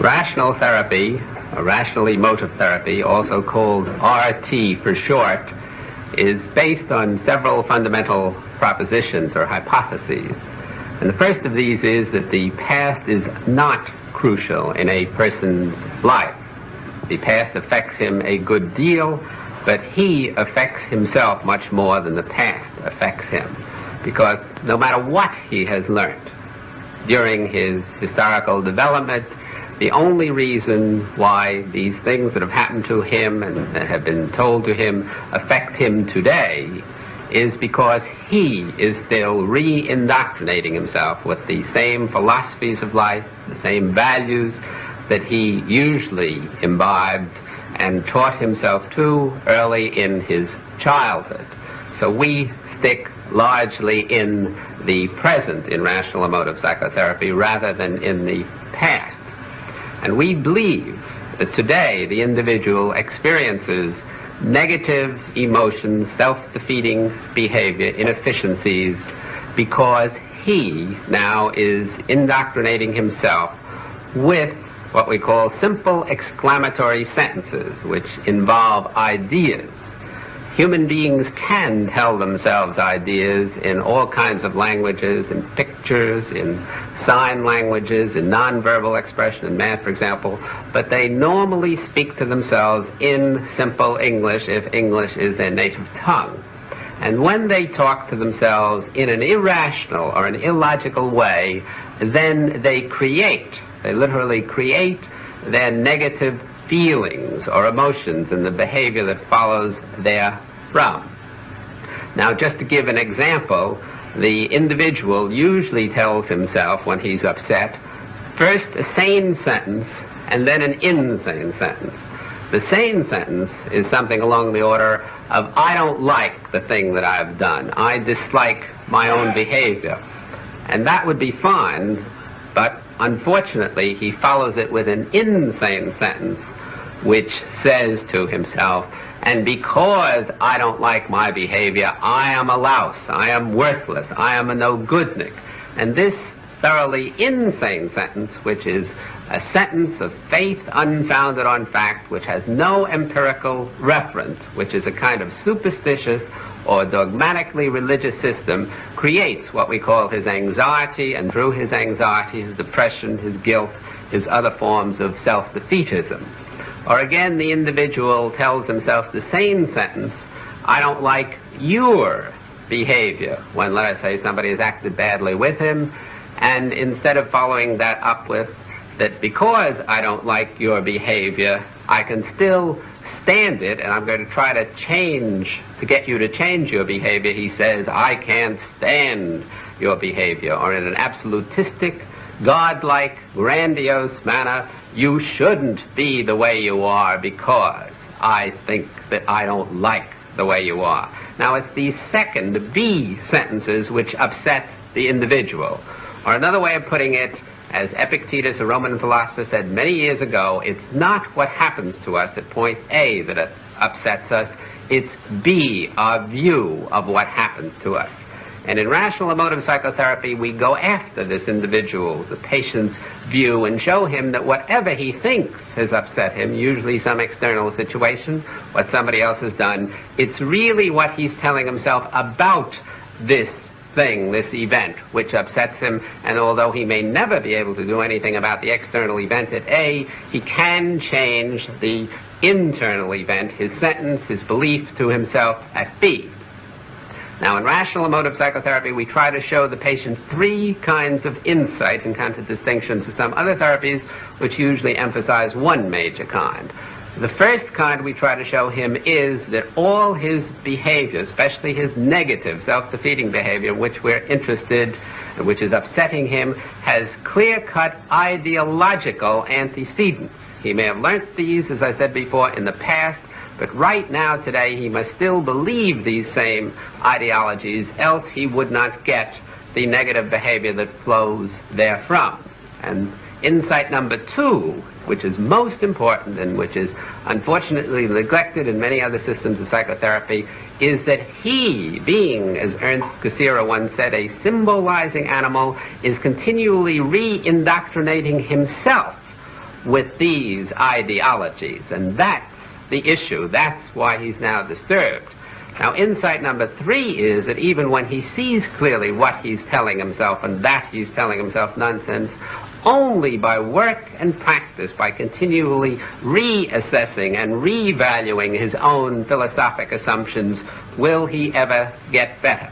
Rational therapy, or rational emotive therapy, also called RT for short, is based on several fundamental propositions or hypotheses. And the first of these is that the past is not crucial in a person's life. The past affects him a good deal, but he affects himself much more than the past affects him, because no matter what he has learned during his historical development, the only reason why these things that have happened to him and that have been told to him affect him today is because he is still re-indoctrinating himself with the same philosophies of life, the same values that he usually imbibed and taught himself to early in his childhood. So we stick largely in the present in rational emotive psychotherapy rather than in the past. And we believe that today the individual experiences negative emotions, self-defeating behavior, inefficiencies, because he now is indoctrinating himself with what we call simple exclamatory sentences, which involve ideas. Human beings can tell themselves ideas in all kinds of languages, in pictures, in sign languages, in nonverbal expression, in math, for example, but they normally speak to themselves in simple English if English is their native tongue. And when they talk to themselves in an irrational or an illogical way, then they literally create their negative feelings or emotions and the behavior that follows therefrom. Now, just to give an example, the individual usually tells himself when he's upset, first a sane sentence and then an insane sentence. The sane sentence is something along the order of, I don't like the thing that I've done. I dislike my own behavior. And that would be fine, but unfortunately he follows it with an insane sentence which says to himself, and because I don't like my behavior, I am a louse, I am worthless, I am a no-goodnik. And this thoroughly insane sentence, which is a sentence of faith unfounded on fact, which has no empirical reference, which is a kind of superstitious or dogmatically religious system, creates what we call his anxiety, and through his anxiety, his depression, his guilt, his other forms of self-defeatism. Or again, the individual tells himself the same sentence, I don't like your behavior, when, let us say, somebody has acted badly with him, and instead of following that up with that because I don't like your behavior, I can still stand it, and I'm going to try to get you to change your behavior, he says, I can't stand your behavior. Or in an absolutistic, godlike, grandiose manner, you shouldn't be the way you are because I think that I don't like the way you are. Now, it's these second B sentences which upset the individual. Or another way of putting it, as Epictetus, a Roman philosopher, said many years ago, it's not what happens to us at point A that upsets us, it's B, our view of what happens to us. And in rational emotive psychotherapy, we go after this individual, the patient's view, and show him that whatever he thinks has upset him, usually some external situation, what somebody else has done, it's really what he's telling himself about this thing, this event, which upsets him. And although he may never be able to do anything about the external event at A, he can change the internal event, his sentence, his belief to himself at B. Now, in rational emotive psychotherapy, we try to show the patient three kinds of insight in contradistinction to some other therapies, which usually emphasize one major kind. The first kind we try to show him is that all his behavior, especially his negative, self-defeating behavior, which we're interested, which is upsetting him, has clear-cut ideological antecedents. He may have learnt these, as I said before, in the past, but right now, today, he must still believe these same ideologies, else he would not get the negative behavior that flows therefrom. And insight number two, which is most important and which is unfortunately neglected in many other systems of psychotherapy, is that he, being, as Ernst Cassirer once said, a symbolizing animal, is continually re-indoctrinating himself with these ideologies. And that's the issue. That's why he's now disturbed. Now, insight number 3 is that even when he sees clearly what he's telling himself and that he's telling himself nonsense, only by work and practice, by continually reassessing and revaluing his own philosophic assumptions, will he ever get better.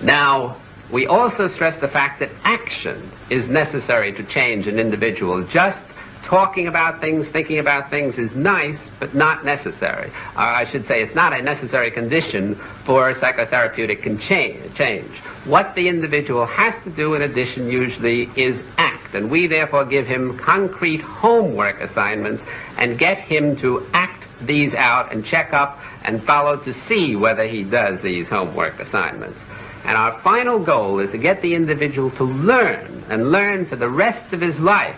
Now, we also stress the fact that action is necessary to change an individual. Just talking about things, thinking about things is nice, but not necessary. I should say it's not a necessary condition for psychotherapeutic change. What the individual has to do in addition usually is act, and we therefore give him concrete homework assignments and get him to act these out and check up and follow to see whether he does these homework assignments. And our final goal is to get the individual to learn, and learn for the rest of his life,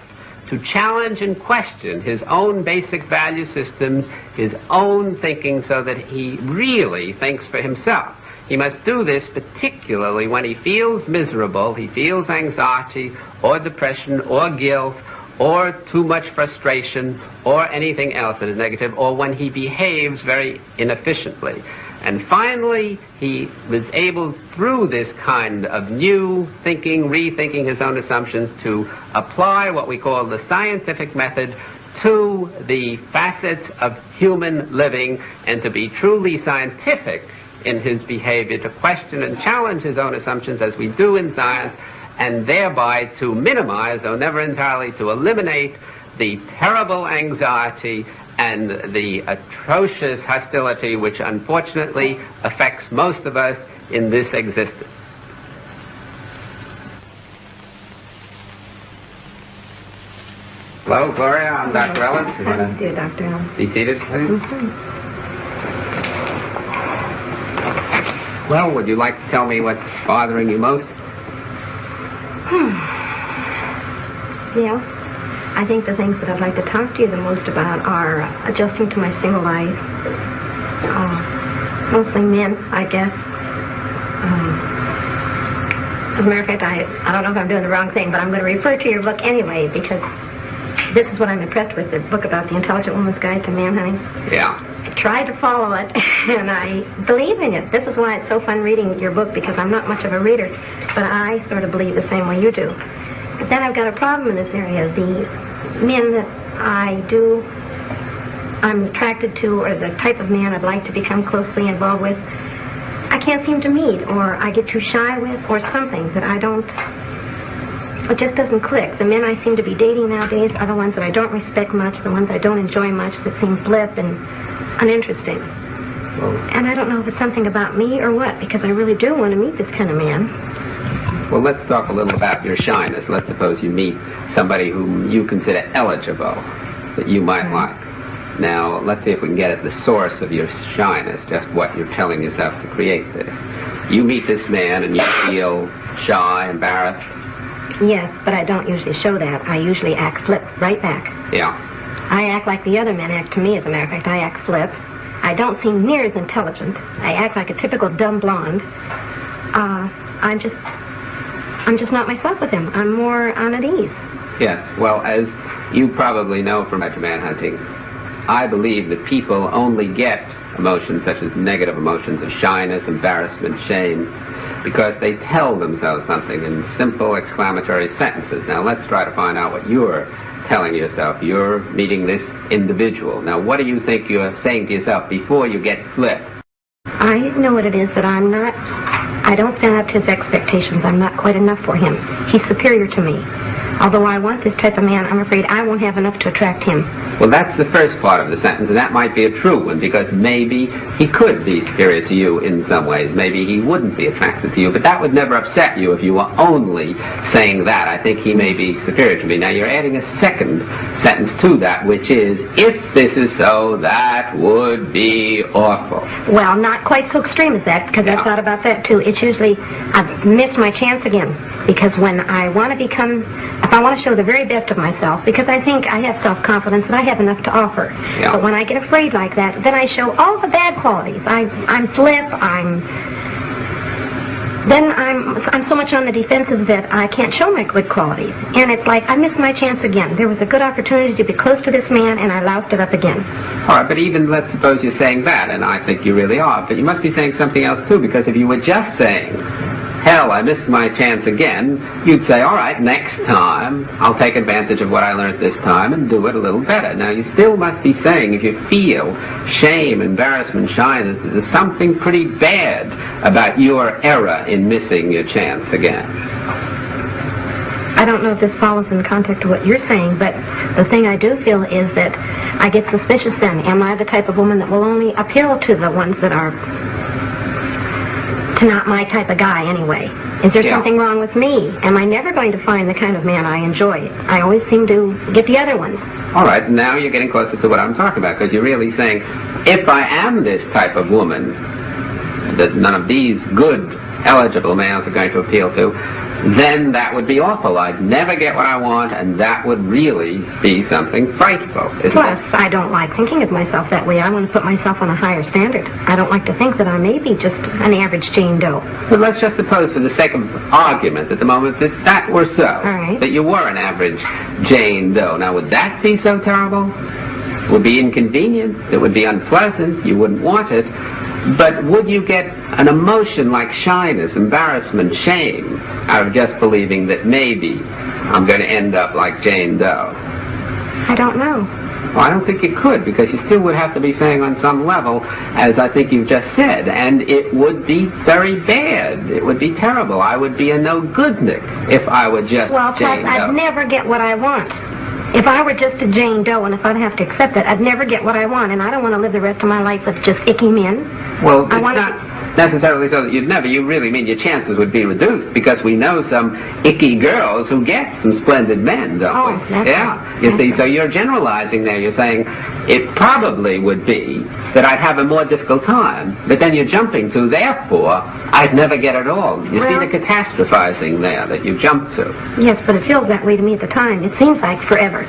to challenge and question his own basic value systems, his own thinking, so that he really thinks for himself. He must do this particularly when he feels miserable, he feels anxiety or depression or guilt or too much frustration or anything else that is negative, or when he behaves very inefficiently. And finally, he was able, through this kind of new thinking, rethinking his own assumptions, to apply what we call the scientific method to the facets of human living, and to be truly scientific in his behavior, to question and challenge his own assumptions as we do in science, and thereby to minimize, though never entirely to eliminate, the terrible anxiety and the atrocious hostility which unfortunately affects most of us in this existence. Hello, Gloria. I'm Dr. Ellis. How do you do, Dr. Ellis? Be seated, please. Well, would you like to tell me what's bothering you most? Yeah. I think the things that I'd like to talk to you the most about are adjusting to my single life. Mostly men, I guess. As a matter of fact, I don't know if I'm doing the wrong thing, but I'm going to refer to your book anyway, because this is what I'm impressed with, the book about the Intelligent Woman's Guide to Manhunting. Yeah. I tried to follow it, and I believe in it. This is why it's so fun reading your book, because I'm not much of a reader, but I sort of believe the same way you do. But then I've got a problem in this area. The men that I'm attracted to, or the type of man I'd like to become closely involved with, I can't seem to meet, or I get too shy with, or something that it just doesn't click. The men I seem to be dating nowadays are the ones that I don't respect much, the ones I don't enjoy much, that seem blip and uninteresting. And I don't know if it's something about me or what, because I really do want to meet this kind of man. Well, let's talk a little about your shyness. Let's suppose you meet somebody whom you consider eligible, that you might like. Now, let's see if we can get at the source of your shyness, just what you're telling yourself to create this. You meet this man and you feel shy, embarrassed? Yes, but I don't usually show that. I usually act flip right back. Yeah. I act like the other men act to me, as a matter of fact. I act flip. I don't seem near as intelligent. I act like a typical dumb blonde. I'm just not myself with him. I'm more on at ease. Yes, well, as you probably know from manhunting, I believe that people only get emotions such as negative emotions of shyness, embarrassment, shame, because they tell themselves something in simple exclamatory sentences. Now, let's try to find out what you're telling yourself. You're meeting this individual. Now, what do you think you're saying to yourself before you get flipped? I know what it is, that I don't stand up to his expectations. I'm not quite enough for him. He's superior to me. Although I want this type of man, I'm afraid I won't have enough to attract him. Well, that's the first part of the sentence, and that might be a true one, because maybe he could be superior to you in some ways. Maybe he wouldn't be attracted to you, but that would never upset you if you were only saying that. I think he may be superior to me. Now, you're adding a second sentence to that, which is, if this is so, that would be awful. Well, not quite so extreme as that, because I've thought about that, too. It's usually, I've missed my chance again, because when I want to if I want to show the very best of myself, because I think I have self-confidence and I have enough to offer. Yeah. But when I get afraid like that, then I show all the bad qualities. I'm flip, then I'm so much on the defensive that I can't show my good qualities. And it's like I missed my chance again. There was a good opportunity to be close to this man, and I loused it up again. All right, but even let's suppose you're saying that, and I think you really are, but you must be saying something else too, because if you were just saying, hell, I missed my chance again, you'd say, all right, next time I'll take advantage of what I learned this time and do it a little better. Now, you still must be saying, if you feel shame, embarrassment, shyness, there's something pretty bad about your error in missing your chance again. I don't know if this follows in the context of what you're saying, but the thing I do feel is that I get suspicious then. Am I the type of woman that will only appeal to the ones that are not my type of guy anyway? Is there something wrong with me? Am I never going to find the kind of man I enjoy? I always seem to get the other ones. All right, now you're getting closer to what I'm talking about, because you're really saying, if I am this type of woman that none of these good, eligible males are going to appeal to, then that would be awful. I'd never get what I want, and that would really be something frightful, isn't it? Plus, I don't like thinking of myself that way. I want to put myself on a higher standard. I don't like to think that I may be just an average Jane Doe. But let's just suppose, for the sake of argument at the moment, that that were so. All right. That you were an average Jane Doe. Now, would that be so terrible? It would be inconvenient. It would be unpleasant. You wouldn't want it. But would you get an emotion like shyness, embarrassment, shame out of just believing that maybe I'm going to end up like Jane Doe? I don't know. Well, I don't think you could, because you still would have to be saying on some level, as I think you've just said, and it would be very bad. It would be terrible. I would be a no-goodnik if I were just Well, Jane plus, I'd Doe. never get what I want. If I were just a Jane Doe, and if I'd have to accept it, I'd never get what I want, and I don't want to live the rest of my life with just icky men. Well, it's not necessarily so that you'd never. You really mean your chances would be reduced, because we know some icky girls who get some splendid men, don't we? That's right. You see, so you're generalizing there. You're saying it probably would be that I'd have a more difficult time, but then you're jumping to, therefore, I'd never get it all. You see the catastrophizing there that you jump to. Yes, but it feels that way to me at the time. It seems like forever.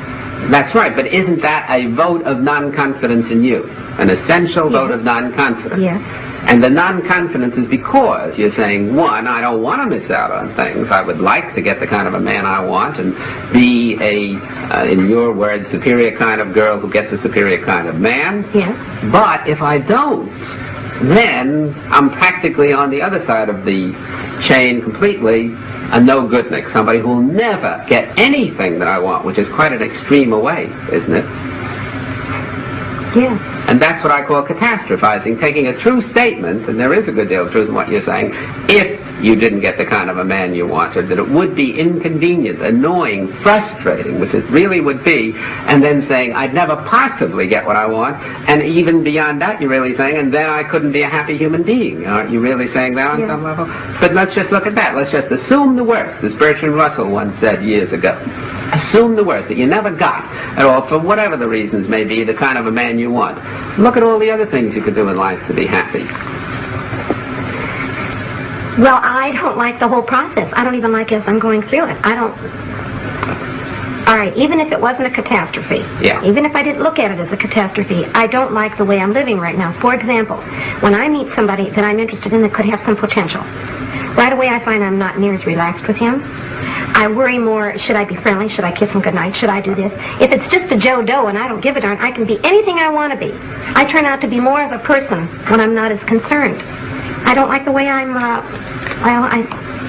That's right, but isn't that a vote of non-confidence in you? An essential vote of non-confidence? Yes. And the non-confidence is because you're saying, one, I don't want to miss out on things. I would like to get the kind of a man I want and be a, in your words, superior kind of girl who gets a superior kind of man. Yes. But if I don't, then I'm practically on the other side of the chain completely, a no-goodnik, somebody who will never get anything that I want, which is quite an extreme away, isn't it? Yes. And that's what I call catastrophizing, taking a true statement, and there is a good deal of truth in what you're saying, if you didn't get the kind of a man you wanted, that it would be inconvenient, annoying, frustrating, which it really would be, and then saying, I'd never possibly get what I want, and even beyond that, you're really saying, and then I couldn't be a happy human being. Aren't you really saying that on some level? But let's just look at that. Let's just assume the worst, as Bertrand Russell once said years ago. Assume the worst, that you never got at all, for whatever the reasons may be, the kind of a man you want. Look at all the other things you could do in life to be happy. Well, I don't like the whole process. I don't even like it as I'm going through it. I don't... All right, even if it wasn't a catastrophe, even if I didn't look at it as a catastrophe, I don't like the way I'm living right now. For example, when I meet somebody that I'm interested in that could have some potential, right away I find I'm not near as relaxed with him. I worry more, should I be friendly? Should I kiss him goodnight? Should I do this? If it's just a Joe Doe and I don't give a darn, I can be anything I want to be. I turn out to be more of a person when I'm not as concerned. I don't like the way I'm,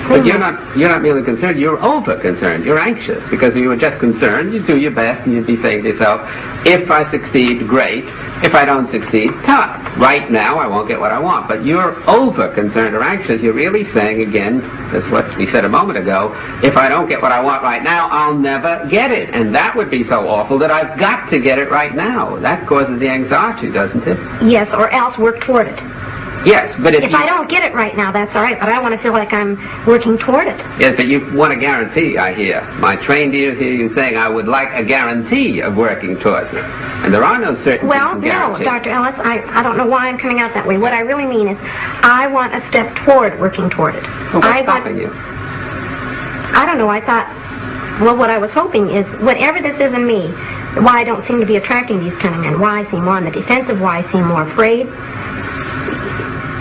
But you're not merely concerned, you're over-concerned, you're anxious, because if you were just concerned, you'd do your best and you'd be saying to yourself, if I succeed, great. If I don't succeed, tough. Right now, I won't get what I want. But you're over-concerned or anxious. You're really saying, again, that's what we said a moment ago, if I don't get what I want right now, I'll never get it. And that would be so awful that I've got to get it right now. That causes the anxiety, doesn't it? Yes, or else work toward it. Yes, but if I don't get it right now, that's all right, but I want to feel like I'm working toward it. Yes, but you want a guarantee, I hear. My trained ears hear you saying, I would like a guarantee of working towards it. And there are no certainties and guarantees. No, Dr. Ellis, I don't know why I'm coming out that way. What I really mean is, I want a step toward working toward it. Well, what's stopping you? I don't know, I thought, well, what I was hoping is, whatever this is in me, why I don't seem to be attracting these kind of men, why I seem more on the defensive, why I seem more afraid,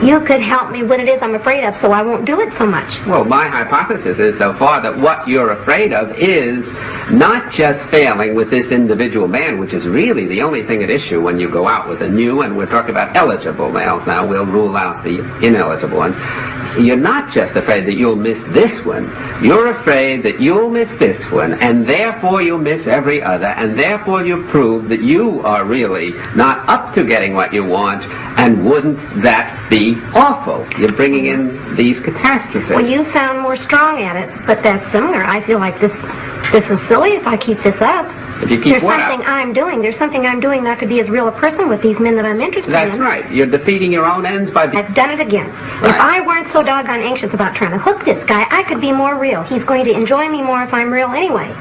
you could help me what it is I'm afraid of so I won't do it so much. Well, my hypothesis is so far that what you're afraid of is not just failing with this individual man, which is really the only thing at issue when you go out with a new, and we're talking about eligible males now, we'll rule out the ineligible ones. You're not just afraid that you'll miss this one. You're afraid that you'll miss this one, and therefore you'll miss every other, and therefore you prove that you are really not up to getting what you want, and wouldn't that be awful? You're bringing in these catastrophes. Well, you sound more strong at it, but that's similar. I feel like this is silly if I keep this up. If you keep There's something I'm doing. There's something I'm doing not to be as real a person with these men that I'm interested in. That's right. You're defeating your own ends by... I've done it again. Right. If I weren't so doggone anxious about trying to hook this guy, I could be more real. He's going to enjoy me more if I'm real anyway.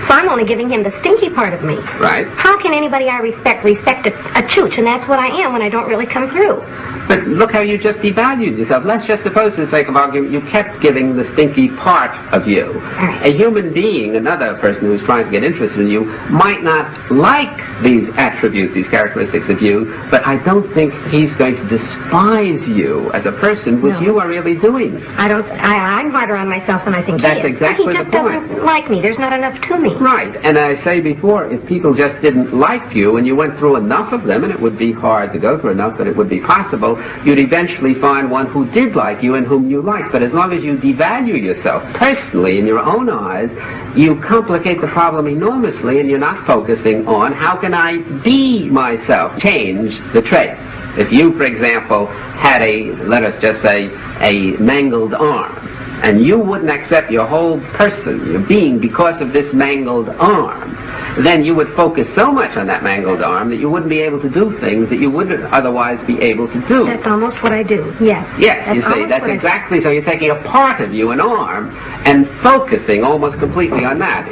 So I'm only giving him the stinky part of me. Right. How can anybody I respect a chooch? And that's what I am when I don't really come through. But look how you just devalued yourself. Let's just suppose, for the sake of argument, you kept giving the stinky part of you. Right. A human being, another person who's trying to get interested in you, might not like these attributes, these characteristics of you, but I don't think he's going to despise you as a person, which you are really doing. I'm harder on myself than I think That's he is. exactly He just the point. doesn't like me. There's not enough to me. Right, and I say before, if people just didn't like you and you went through enough of them, and it would be hard to go through enough, but it would be possible, you'd eventually find one who did like you and whom you liked. But as long as you devalue yourself personally in your own eyes, you complicate the problem enormously, and you're not focusing on how can I be myself, change the traits. If you, for example, had let us just say, a mangled arm, and you wouldn't accept your whole person, your being, because of this mangled arm, then you would focus so much on that mangled arm that you wouldn't be able to do things that you wouldn't otherwise be able to do. That's almost what I do, yes. Yes, you see, that's exactly, so you're taking a part of you, an arm, and focusing almost completely on that.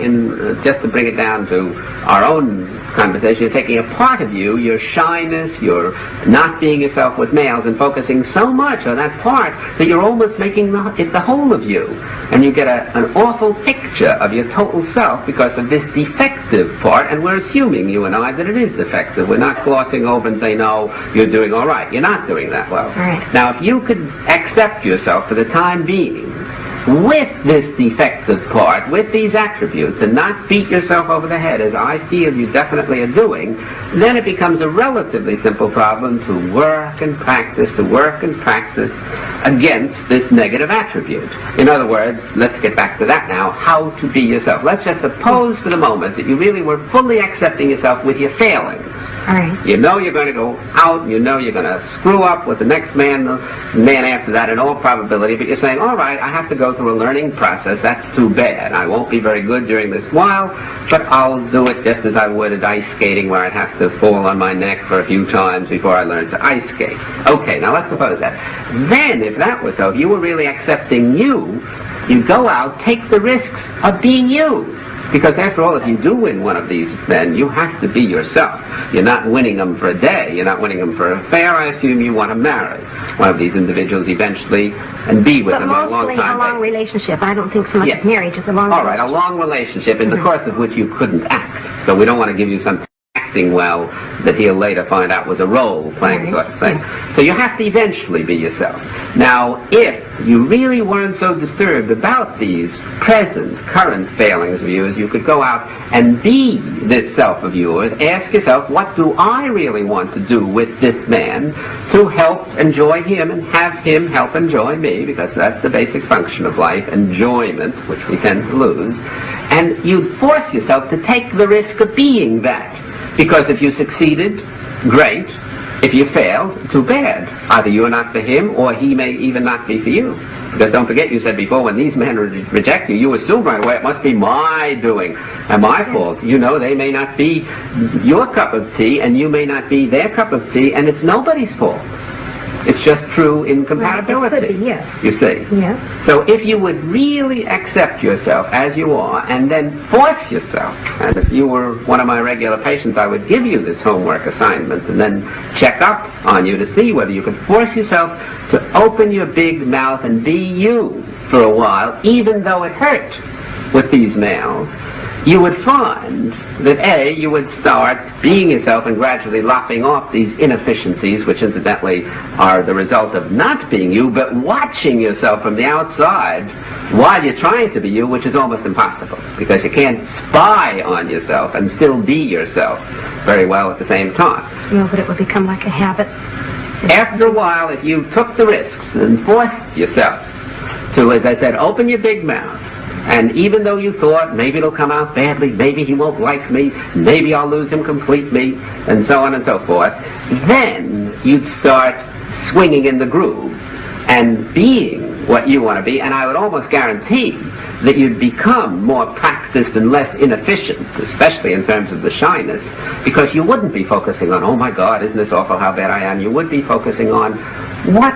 Just to bring it down to our own conversation, you're taking a part of you, your shyness, your not being yourself with males, and focusing so much on that part that you're almost making it the whole of you. And you get an awful picture of your total self because of this defective part, and we're assuming, you and I, that it is defective. We're not glossing over and saying, no, you're doing all right. You're not doing that well. Right. Now, if you could accept yourself for the time being with this defective part, with these attributes, and not beat yourself over the head, as I feel you definitely are doing, then it becomes a relatively simple problem to work and practice against this negative attribute. In other words, let's get back to that now, how to be yourself. Let's just suppose for the moment that you really were fully accepting yourself with your failings. All right. You know you're going to go out, and you know you're going to screw up with the next man, the man after that in all probability, but you're saying, all right, I have to go through a learning process. That's too bad. I won't be very good during this while, but I'll do it just as I would at ice skating, where I'd have to fall on my neck for a few times before I learned to ice skate. Okay, now let's suppose that. Then, if that was so, if you were really accepting you go out, take the risks of being you. Because after all, if you do win one of these men, you have to be yourself. You're not winning them for a day. You're not winning them for an affair. I assume you want to marry one of these individuals eventually and be with them a long time. But mostly a long relationship. I don't think so much of marriage is a long relationship. All right, a long relationship in the course of which you couldn't act. So we don't want to give you some acting well that he'll later find out was a role-playing sort of thing. So you have to eventually be yourself. Now, if you really weren't so disturbed about these current failings of yours, you could go out and be this self of yours. Ask yourself, what do I really want to do with this man to help enjoy him and have him help enjoy me? Because that's the basic function of life, enjoyment, which we tend to lose. And you'd force yourself to take the risk of being that. Because if you succeeded, great. If you failed, too bad. Either you're not for him, or he may even not be for you. Because don't forget, you said before, when these men reject you, you assume right away it must be my doing and my fault. You know, they may not be your cup of tea, and you may not be their cup of tea, and it's nobody's fault. It's just true incompatibility. Right, it could be, yes. You see. Yes. So if you would really accept yourself as you are, and then force yourself, and if you were one of my regular patients, I would give you this homework assignment and then check up on you to see whether you could force yourself to open your big mouth and be you for a while, even though it hurt with these males. you would find that A, you would start being yourself and gradually lopping off these inefficiencies, which incidentally are the result of not being you, but watching yourself from the outside while you're trying to be you, which is almost impossible, because you can't spy on yourself and still be yourself very well at the same time. No, but it would become like a habit. After a while, if you took the risks and forced yourself to, as I said, open your big mouth, and even though you thought maybe it'll come out badly, maybe he won't like me, maybe I'll lose him completely, and so on and so forth, then you'd start swinging in the groove and being what you want to be, and I would almost guarantee that you'd become more practiced and less inefficient, especially in terms of the shyness, because you wouldn't be focusing on, oh my God, isn't this awful how bad I am? You would be focusing on what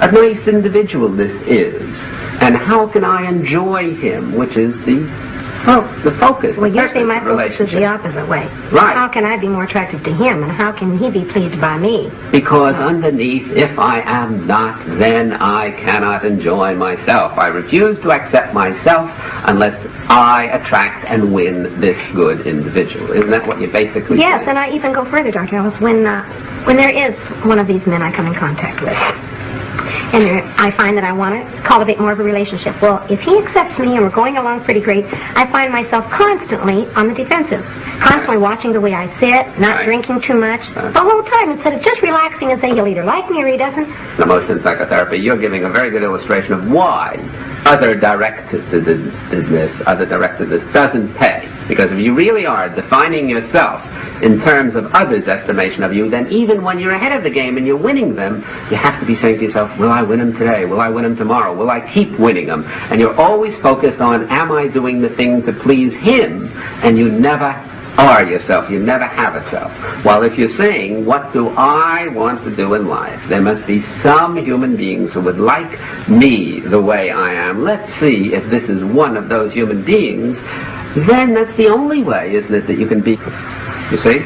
a nice individual this is, and how can I enjoy him, which is the focus. Well, you say my focus is the opposite way. Right. How can I be more attractive to him, and how can he be pleased by me? Because underneath, if I am not, then I cannot enjoy myself. I refuse to accept myself unless I attract and win this good individual. Isn't that what you basically say? Yes, and I even go further, Dr. Ellis, when there is one of these men I come in contact with, and I find that I want to cultivate more of a relationship. Well, if he accepts me and we're going along pretty great, I find myself constantly on the defensive, constantly watching the way I sit, not drinking too much, the whole time, instead of just relaxing and saying he'll either like me or he doesn't. The most in psychotherapy, you're giving a very good illustration of why other directedness doesn't pay. Because if you really are defining yourself in terms of others' estimation of you, then even when you're ahead of the game and you're winning them, you have to be saying to yourself, will I win them today? Will I win them tomorrow? Will I keep winning them? And you're always focused on, am I doing the thing to please him? And you never are yourself. You never have a self. While if you're saying, what do I want to do in life? There must be some human beings who would like me the way I am. Let's see if this is one of those human beings. Then that's the only way, isn't it, that you can be, you see?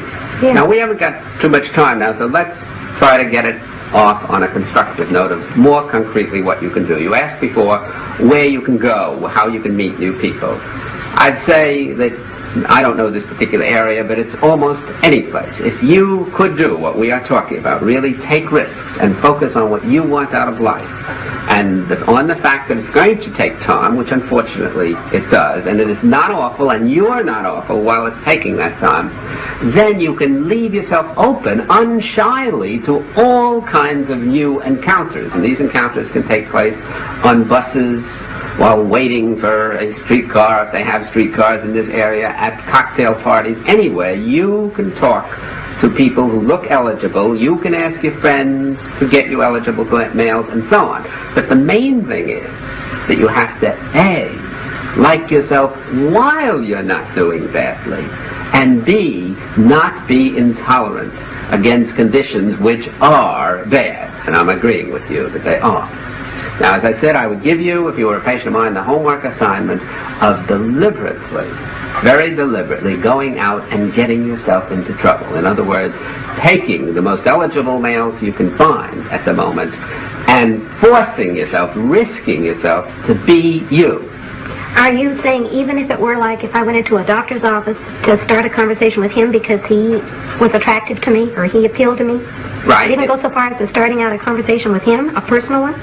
Yeah. Now, we haven't got too much time now, so let's try to get it off on a constructive note of more concretely what you can do. You asked before where you can go, how you can meet new people. I'd say that, I don't know this particular area, but it's almost any place. If you could do what we are talking about, really take risks and focus on what you want out of life, and on the fact that it's going to take time, which unfortunately it does, and it is not awful, and you're not awful while it's taking that time, then you can leave yourself open unshyly to all kinds of new encounters. And these encounters can take place on buses, while waiting for a streetcar, if they have streetcars in this area, at cocktail parties, anywhere. You can talk to people who look eligible. You can ask your friends to get you eligible for mails and so on. But the main thing is that you have to, A, like yourself while you're not doing badly, and B, not be intolerant against conditions which are bad. And I'm agreeing with you that they are. Now, as I said, I would give you, if you were a patient of mine, the homework assignment of deliberately, very deliberately going out and getting yourself into trouble. In other words, taking the most eligible males you can find at the moment and forcing yourself, risking yourself to be you. Are you saying even if it were like if I went into a doctor's office to start a conversation with him because he was attractive to me or he appealed to me? Right. I'd even go so far as to starting out a conversation with him, a personal one?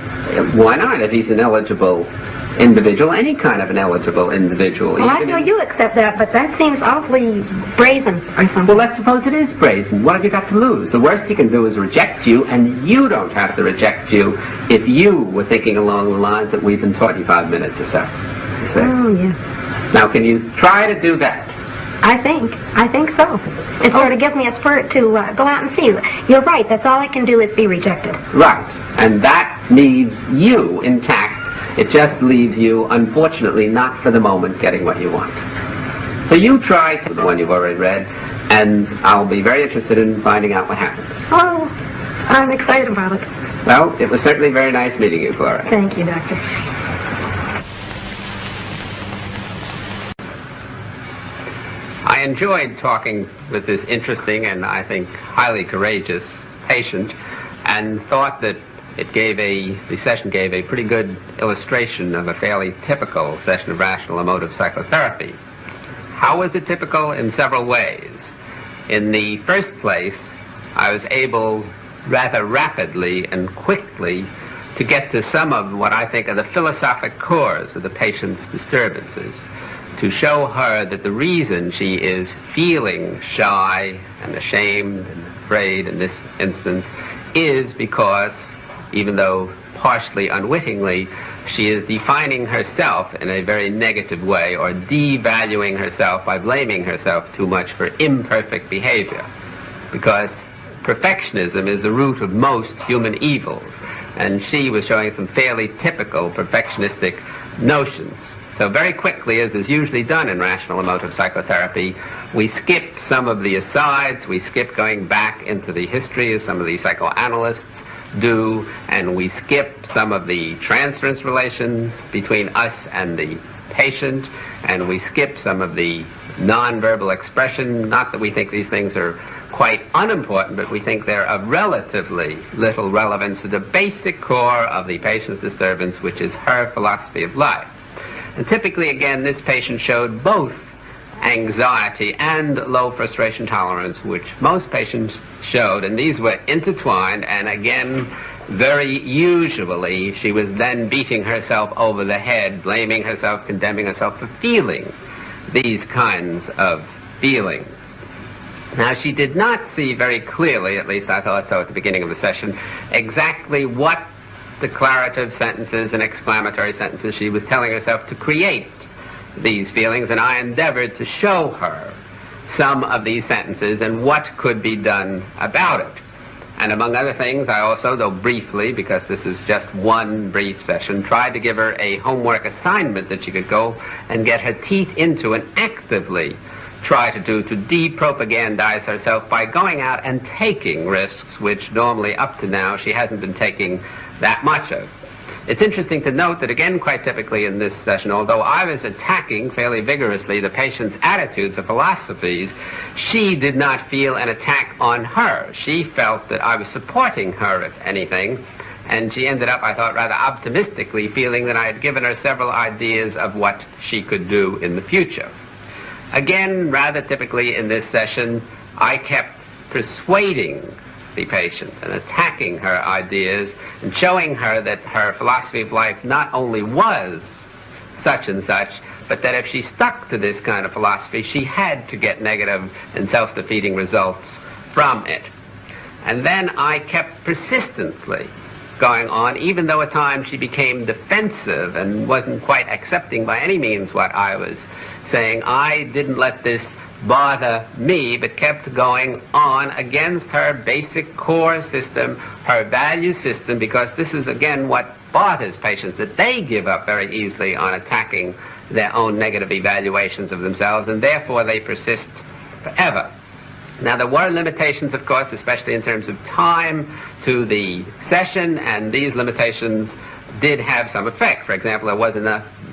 Why not? If he's an eligible individual, any kind of an eligible individual. Well, I feel you accept that, but that seems awfully brazen or something. Well, let's suppose it is brazen. What have you got to lose? The worst he can do is reject you, and you don't have to reject you if you were thinking along the lines that we've been 25 minutes or so. Oh, yeah. Now, can you try to do that? I think so. It sort of gives me a spurt to go out and see you. You're right, that's all I can do is be rejected. Right, and that leaves you intact. It just leaves you, unfortunately, not for the moment, getting what you want. So you try to the one you've already read, and I'll be very interested in finding out what happens. Oh, I'm excited about it. Well, it was certainly very nice meeting you, Gloria. Thank you, Doctor. I enjoyed talking with this interesting and, I think, highly courageous patient, and thought that the session gave a pretty good illustration of a fairly typical session of rational emotive psychotherapy. How was it typical? In several ways. In the first place, I was able rather rapidly and quickly to get to some of what I think are the philosophic cores of the patient's disturbances, to show her that the reason she is feeling shy and ashamed and afraid in this instance is because, even though partially unwittingly, she is defining herself in a very negative way, or devaluing herself by blaming herself too much for imperfect behavior. Because perfectionism is the root of most human evils, and she was showing some fairly typical perfectionistic notions. So very quickly, as is usually done in rational emotive psychotherapy, we skip some of the asides, we skip going back into the history, as some of the psychoanalysts do, and we skip some of the transference relations between us and the patient, and we skip some of the nonverbal expression. Not that we think these things are quite unimportant, but we think they're of relatively little relevance to the basic core of the patient's disturbance, which is her philosophy of life. And typically, again, this patient showed both anxiety and low frustration tolerance, which most patients showed, and these were intertwined, and again, very usually, she was then beating herself over the head, blaming herself, condemning herself for feeling these kinds of feelings. Now, she did not see very clearly, at least I thought so at the beginning of the session, exactly what declarative sentences and exclamatory sentences she was telling herself to create these feelings, and I endeavored to show her some of these sentences and what could be done about it. And among other things, I also, though briefly, because this is just one brief session, tried to give her a homework assignment that she could go and get her teeth into and actively try to do, to de-propagandize herself by going out and taking risks, which normally up to now she hasn't been taking that much of. It's interesting to note that, again, quite typically in this session, although I was attacking fairly vigorously the patient's attitudes or philosophies, she did not feel an attack on her. She felt that I was supporting her, if anything, and she ended up, I thought, rather optimistically feeling that I had given her several ideas of what she could do in the future. Again, rather typically in this session, I kept persuading the patient and attacking her ideas and showing her that her philosophy of life not only was such and such, but that if she stuck to this kind of philosophy, she had to get negative and self-defeating results from it. And then I kept persistently going on, even though at times she became defensive and wasn't quite accepting by any means what I was saying. I didn't let this bother me, but kept going on against her basic core system, her value system, because this is, again, what bothers patients, that they give up very easily on attacking their own negative evaluations of themselves, and therefore they persist forever. Now, there were limitations, of course, especially in terms of time to the session, and these limitations did have some effect. For example, there was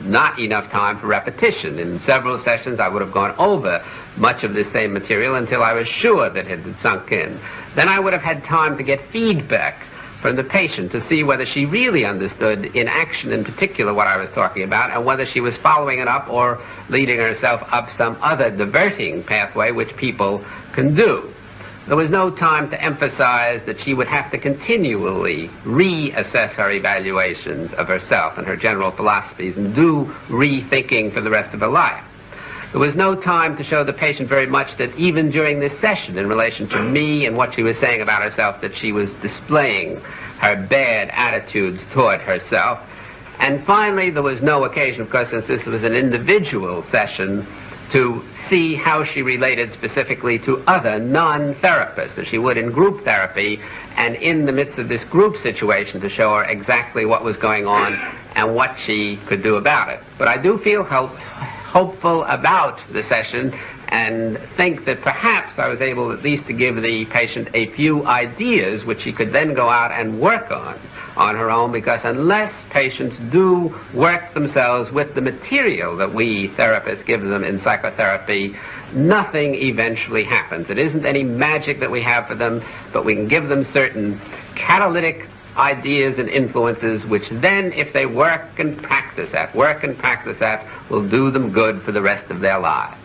not enough time for repetition. In several sessions, I would have gone over much of the same material until I was sure that it had sunk in. Then I would have had time to get feedback from the patient to see whether she really understood in action in particular what I was talking about, and whether she was following it up or leading herself up some other diverting pathway which people can do. There was no time to emphasize that she would have to continually reassess her evaluations of herself and her general philosophies and do rethinking for the rest of her life. There was no time to show the patient very much that even during this session, in relation to me and what she was saying about herself, that she was displaying her bad attitudes toward herself. And finally, there was no occasion, of course, since this was an individual session, to see how she related specifically to other non-therapists, as she would in group therapy, and in the midst of this group situation to show her exactly what was going on and what she could do about it. But I do feel hopeful about the session and think that perhaps I was able at least to give the patient a few ideas which she could then go out and work on her own, because unless patients do work themselves with the material that we therapists give them in psychotherapy, nothing eventually happens. It isn't any magic that we have for them, but we can give them certain catalytic ideas and influences which then, if they work and practice at, will do them good for the rest of their lives.